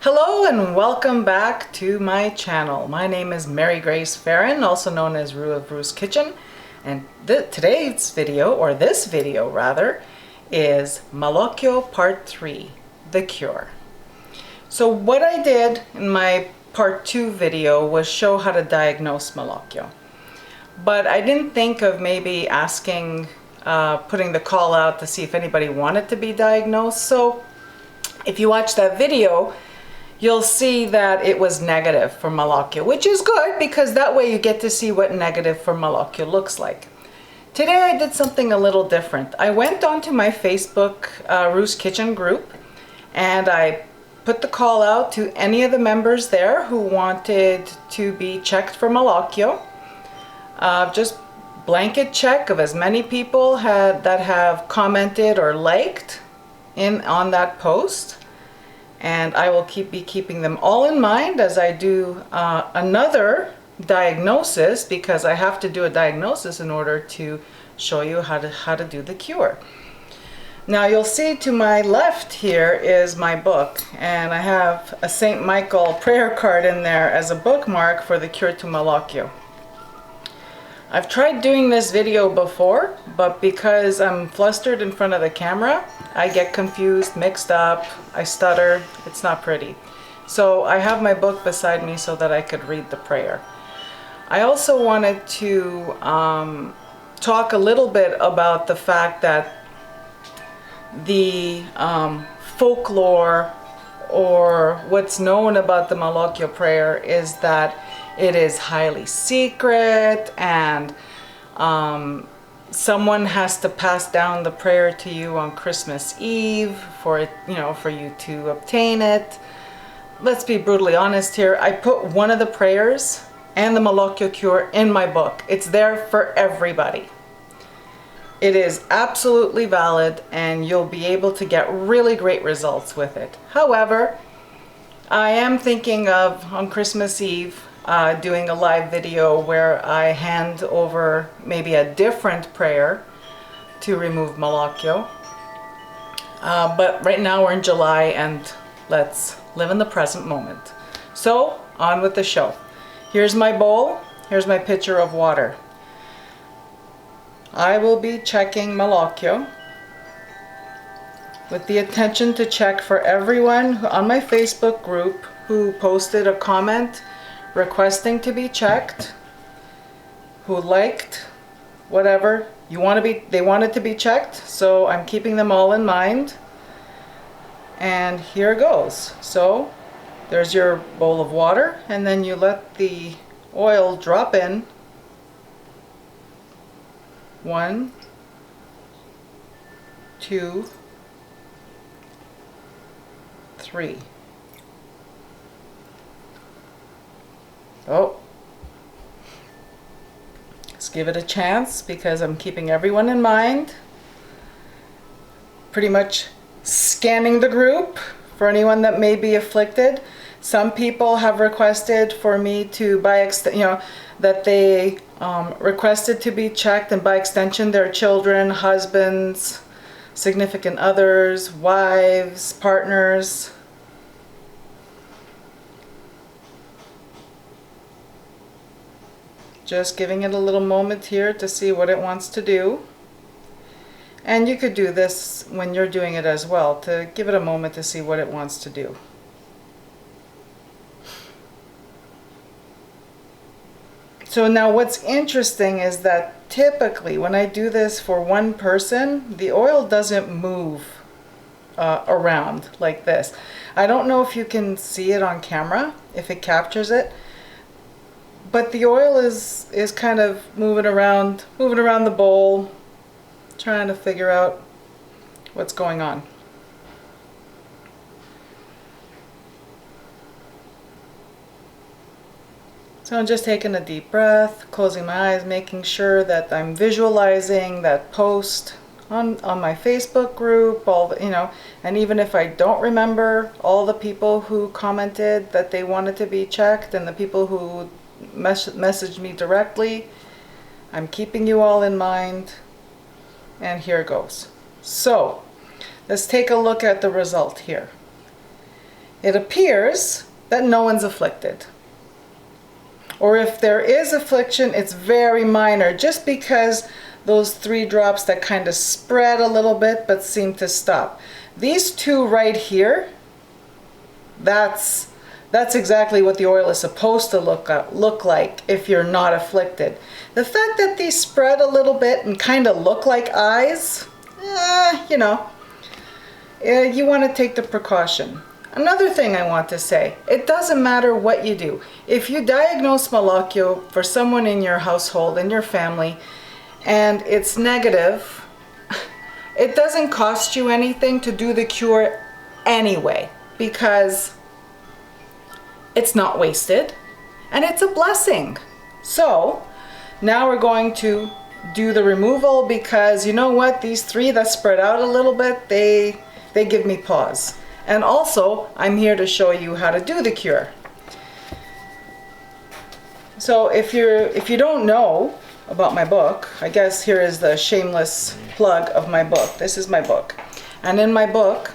Hello and welcome back to my channel. My name is Mary Grace Fahrun, also known as Rue of Rue's Kitchen, and today's video, or this video rather, is Malocchio Part 3, The Cure. So what I did in my Part 2 video was show how to diagnose Malocchio. But I didn't think of maybe asking, putting the call out to see if anybody wanted to be diagnosed. So if you watch that video, you'll see that it was negative for Malocchio, which is good because that way you get to see what negative for Malocchio looks like. Today I did something a little different. I went onto my Facebook Rue's Kitchen group and I put the call out to any of the members there who wanted to be checked for Malocchio. Just blanket check of as many people that have commented or liked on that post. And I will be keeping them all in mind as I do another diagnosis, because I have to do a diagnosis in order to show you how to do the cure. Now you'll see to my left here is my book, and I have a St. Michael prayer card in there as a bookmark for the cure to Malocchio. I've tried doing this video before, but because I'm flustered in front of the camera, I get confused, mixed up, I stutter, it's not pretty. So I have my book beside me so that I could read the prayer. I also wanted to talk a little bit about the fact that the folklore, or what's known about the Malocchio prayer, is that it is highly secret, and someone has to pass down the prayer to you on Christmas Eve for it, for you to obtain it. Let's be brutally honest here. I put one of the prayers and the Malocchio cure in my book. It's there for everybody. It is absolutely valid, and you'll be able to get really great results with it. However, I am thinking of, on Christmas Eve, doing a live video where I hand over maybe a different prayer to remove Malocchio. But right now we're in July, and let's live in the present moment. So, on with the show. Here's my bowl, here's my pitcher of water. I will be checking Malocchio with the intention to check for everyone on my Facebook group who posted a comment requesting to be checked, who liked whatever they wanted to be checked. So I'm keeping them all in mind, and here goes. So there's your bowl of water, and then you let the oil drop in. 1, 2, 3. Oh, let's give it a chance, because I'm keeping everyone in mind. Pretty much scanning the group for anyone that may be afflicted. Some people have requested for me to, that they requested to be checked, and by extension their children, husbands, significant others, wives, partners. Just giving it a little moment here to see what it wants to do. And you could do this when you're doing it as well, to give it a moment to see what it wants to do. So now what's interesting is that typically when I do this for one person, the oil doesn't move around like this. I don't know if you can see it on camera, if it captures it. But the oil is kind of moving around the bowl, trying to figure out what's going on. So I'm just taking a deep breath, closing my eyes, making sure that I'm visualizing that post on my Facebook group, and even if I don't remember all the people who commented that they wanted to be checked, and the people who message me directly, I'm keeping you all in mind, and here goes. So let's take a look at the result here. it appears that no one's afflicted. Or if there is affliction, it's very minor, just because those 3 drops that kind of spread a little bit but seem to stop. These 2 right here, that's exactly what the oil is supposed to look like if you're not afflicted. The fact that these spread a little bit and kind of look like eyes, you know, you want to take the precaution. Another thing I want to say, it doesn't matter what you do. If you diagnose Malocchio for someone in your household, in your family, and it's negative, it doesn't cost you anything to do the cure anyway, because it's not wasted and it's a blessing. So now we're going to do the removal, because you know what, these 3 that spread out a little bit, they give me pause. And also, I'm here to show you how to do the cure. So if you don't know about my book, I guess here is the shameless plug of my book. This is my book. And in my book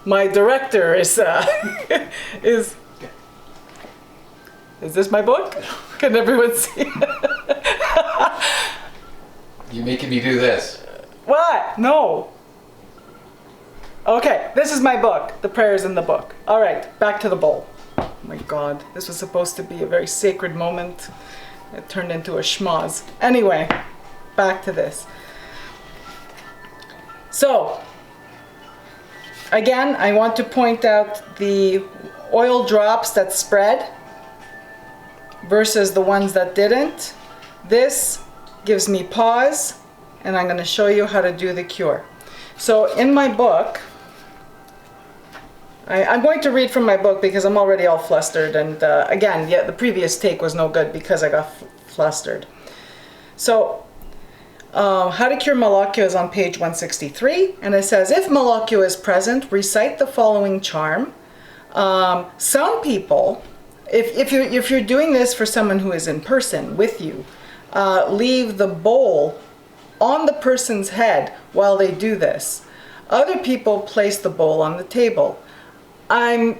my director is this my book? Can everyone see? You're making me do this. What? No. Okay, this is my book. The prayers in the book. All right, back to the bowl. Oh my God, this was supposed to be a very sacred moment. It turned into a schmoz. Anyway, back to this. So, again, I want to point out the oil drops that spread versus the ones that didn't. This gives me pause, and I'm going to show you how to do the cure. So in my book, I'm going to read from my book because I'm already all flustered, and again, yeah, the previous take was no good because I got flustered. So how to cure Malocchio is on page 163, and it says, if Malocchio is present, recite the following charm. Some people, if you're doing this for someone who is in person with you, leave the bowl on the person's head while they do this. Other people place the bowl on the table. I've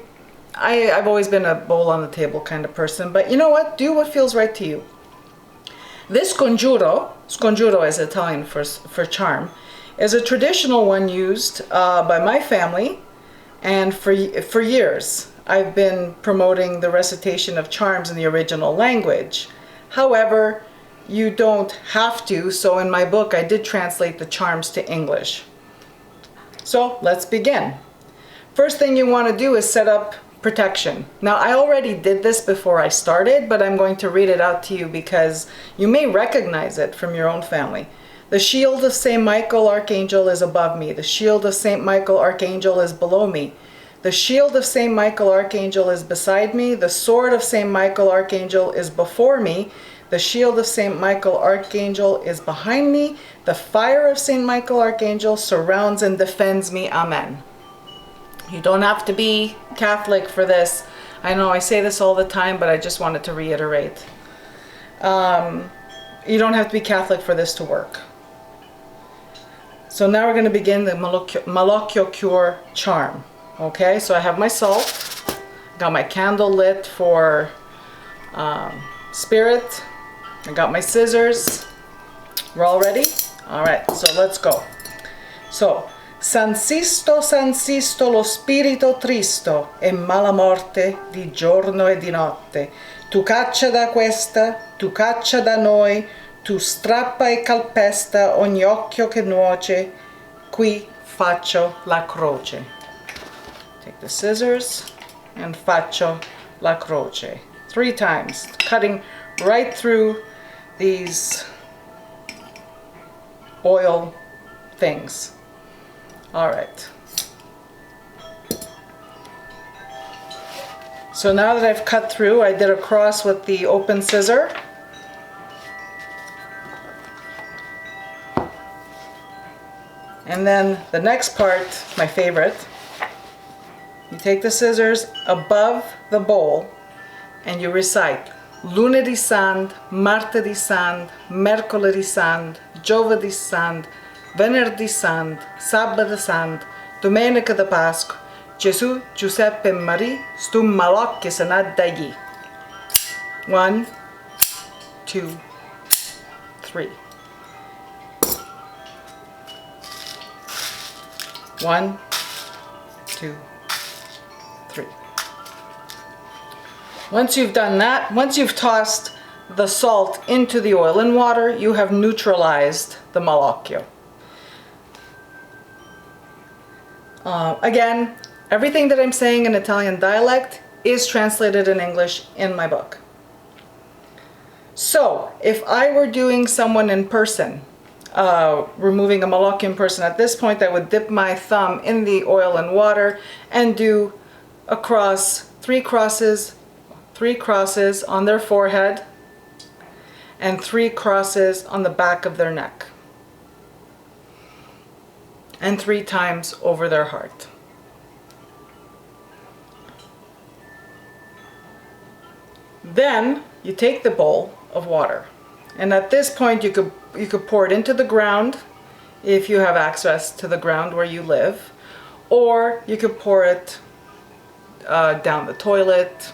always been a bowl on the table kind of person, but you know what? Do what feels right to you. This scongiuro is Italian for charm, is a traditional one used by my family, and for years I've been promoting the recitation of charms in the original language. However, you don't have to, so in my book I did translate the charms to English. So let's begin. First thing you want to do is set up protection. Now, I already did this before I started, but I'm going to read it out to you because you may recognize it from your own family. The shield of St. Michael Archangel is above me. The shield of St. Michael Archangel is below me. The shield of St. Michael Archangel is beside me. The sword of St. Michael Archangel is before me. The shield of St. Michael Archangel is behind me. The fire of St. Michael Archangel surrounds and defends me. Amen. You don't have to be Catholic for this. I know I say this all the time, but I just wanted to reiterate. You don't have to be Catholic for this to work. So now we're going to begin the Malocchio cure charm. Okay, so I have my salt, got my candle lit for spirit, I got my scissors. We're all ready? All right, so let's go. So, Sansisto lo spirito tristo e mala morte di giorno e di notte. Tu caccia da questa, tu caccia da noi, tu strappa e calpesta ogni occhio che nuoce. Qui faccio la croce. Take the scissors and faccio la croce. 3 times, cutting right through these oil things. All right. So now that I've cut through, I did a cross with the open scissor. And then the next part, my favorite, you take the scissors above the bowl and you recite Lunedì Sant, Martedì Sant, Mercoledì Sant, Giovedì Sant, Venerdì Sant, Sabato Sant, Domenica de Pasqua, Gesù, Giuseppe e Maria, stu Malocchio se n'ha dagli. 1, 2, 3. 1, 2, 3. Once you've done that, once you've tossed the salt into the oil and water, you have neutralized the Malocchio. Again, everything that I'm saying in Italian dialect is translated in English in my book. So, if I were doing someone in person, removing a Malocchio in person at this point, I would dip my thumb in the oil and water and do a cross, three crosses on their forehead and 3 crosses on the back of their neck, and 3 times over their heart. Then you take the bowl of water, and at this point you could pour it into the ground if you have access to the ground where you live, or you could pour it down the toilet,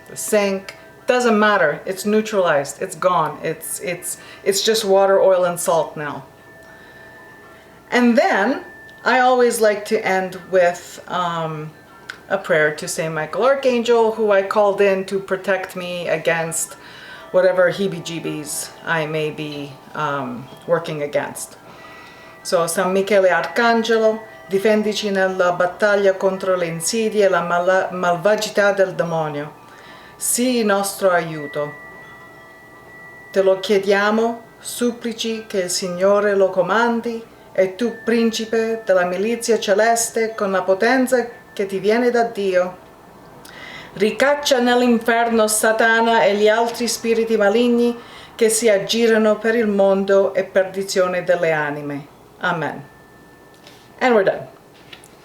the sink. Doesn't matter. It's neutralized. It's gone. It's just water, oil, and salt now. And then I always like to end with a prayer to Saint Michael Archangel, who I called in to protect me against whatever heebie-jeebies I may be working against. So, San Michele Arcangelo, difendici nella battaglia contro le insidie e la malvagità del demonio. Sii nostro aiuto. Te lo chiediamo, supplici che il Signore lo comandi, e tu, principe della milizia celeste, con la potenza che ti viene da Dio, ricaccia nell'inferno Satana e gli altri spiriti maligni che si aggirano per il mondo e perdizione delle anime. Amen. And we're done.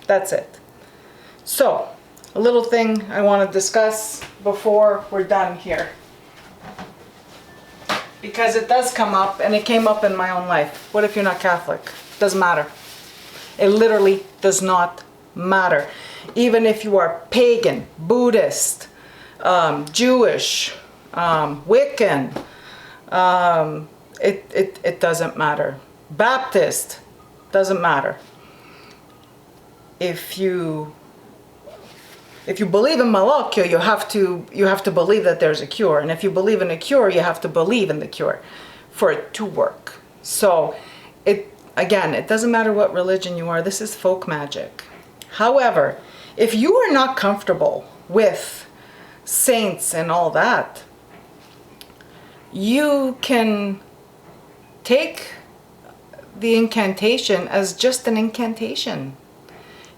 That's it. So, a little thing I want to discuss before we're done here, because it does come up, and it came up in my own life. What if you're not Catholic? Doesn't matter. It literally does not matter. Even if you are pagan, Buddhist, Jewish, Wiccan, it doesn't matter. Baptist, doesn't matter. If you believe in Malocchio, you have to believe that there's a cure, and if you believe in a cure, you have to believe in the cure for it to work. So again, it doesn't matter what religion you are. This is folk magic. However, if you are not comfortable with saints and all that, you can take the incantation as just an incantation.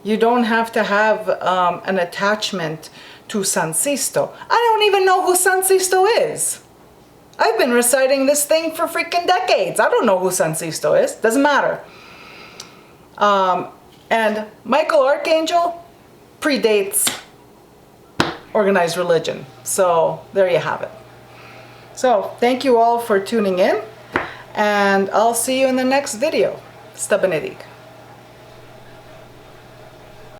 You don't have to have an attachment to San Sisto. I don't even know who San Sisto is. I've been reciting this thing for freaking decades. I don't know who San Sisto is. Doesn't matter. And Michael Archangel predates organized religion. So there you have it. So thank you all for tuning in, and I'll see you in the next video. Sta benedic.